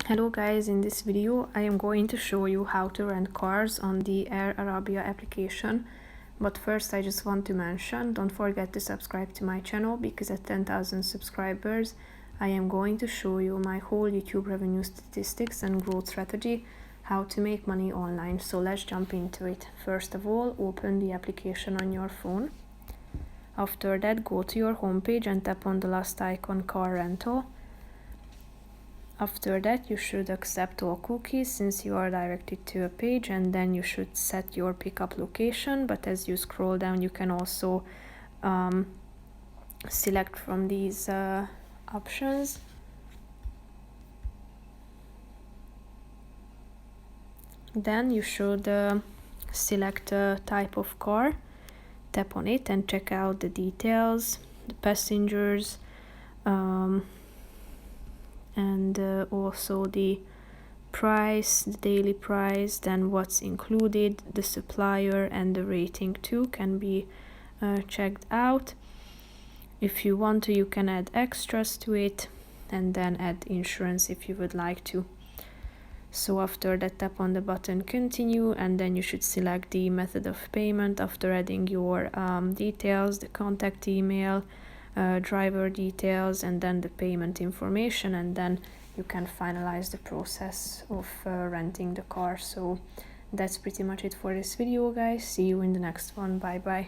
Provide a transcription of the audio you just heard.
Hello guys, in this video I am going to show you how to rent cars on the Air Arabia application. But first I just want to mention, don't forget to subscribe to my channel because at 10,000 subscribers I am going to show you my whole YouTube revenue statistics and growth strategy, how to make money online. So let's jump into it. First of all, open the application on your phone. After that, go to your homepage and tap on the last icon, car rental. After that, you should accept all cookies since you are directed to a page, and then you should set your pickup location. But as you scroll down, you can also select from these options. Then you should select a type of car, tap on it and check out the details, the passengers, and also the price, the daily price, then what's included, the supplier, and the rating too can be checked out. If you want to, you can add extras to it and then add insurance if you would like to. So after that, tap on the button continue, and then you should select the method of payment after adding your details, the contact email, driver details, and then the payment information, and then you can finalize the process of renting the car. So that's pretty much it for this video, guys. See you in the next one. Bye bye.